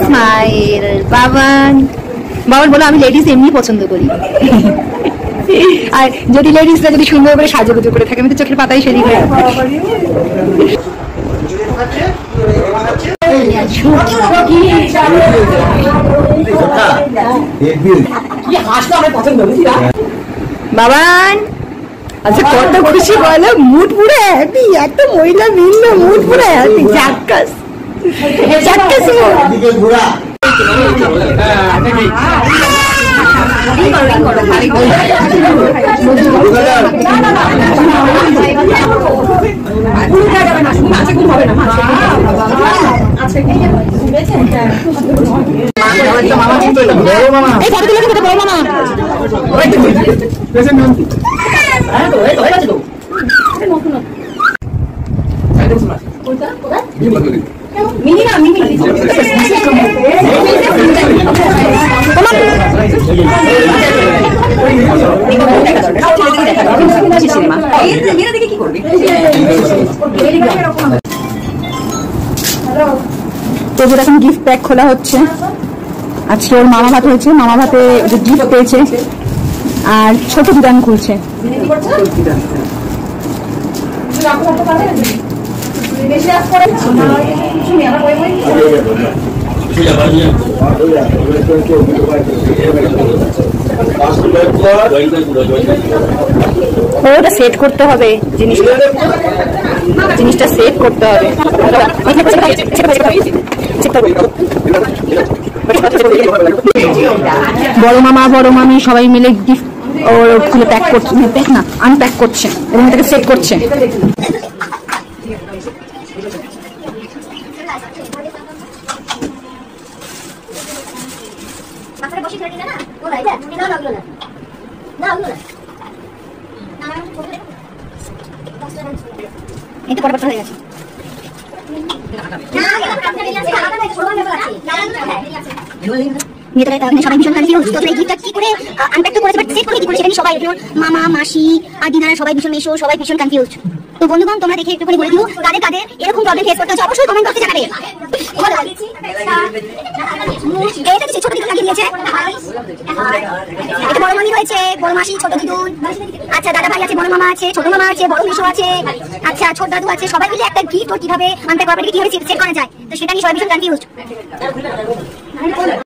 smile Baban Baban বলো আমি ladies এমনি পছন্দ করি আর যদি লেডিসরা যদি সুন্দর করে সাজুগুজু করে থাকে আমি তো চোখের পাতায় সেদিক বাবান আচ্ছা কত খুশি বলো মুড পুরো হ্যাপি এত মহিলা মিললো মুড পুরো হ্যাপি জাক্কাস জাক্কাস মিনি না মিনি তো যেরকম গিফট প্যাক খোলা হচ্ছে আজকে ওর মামা ভাত হয়েছে মামা ভাতে যে গিফট পেয়েছে আর ছোট বিধান খুলছে ওটা সেট করতে হবে জিনিসটা সেট করতে হবে বড় মামা বড় মামি সবাই মিলে গিফট ওর খুলে প্যাক করছে না আনপ্যাক করছে এবং এটাকে সেট করছে এই তো পরপর হয়ে গেছে সবাই ভীষণ কনফিউজ তো এই গিফটটা কি করে আনপ্যাক তো করেছে বাট সেট করে কি করে সেটা সবাই মামা মাসি আর দিদারা সবাই ভীষণ মেশো সবাই ভীষণ কনফিউজ তো বন্ধুগণ তোমরা দেখে একটু করে বলে দিও কাদের কাদের এরকম প্রবলেম ফেস করতে হচ্ছে অবশ্যই কমেন্ট করতে জানাবে এটা কিছু ছোট দিদুন লাগিয়ে দিয়েছে এটা বড় মামি রয়েছে বড় মাসি ছোট দিদুন আচ্ছা দাদা ভাই আছে বড় মামা আছে ছোট মামা আছে বড় মেশো আছে আচ্ছা ছোট দাদু আছে সবাই মিলে একটা গিফট কিভাবে আনপ্যাক করা কিভাবে সেট করা যায় তো সেটা নিয়ে সবাই ভীষণ কনফিউজ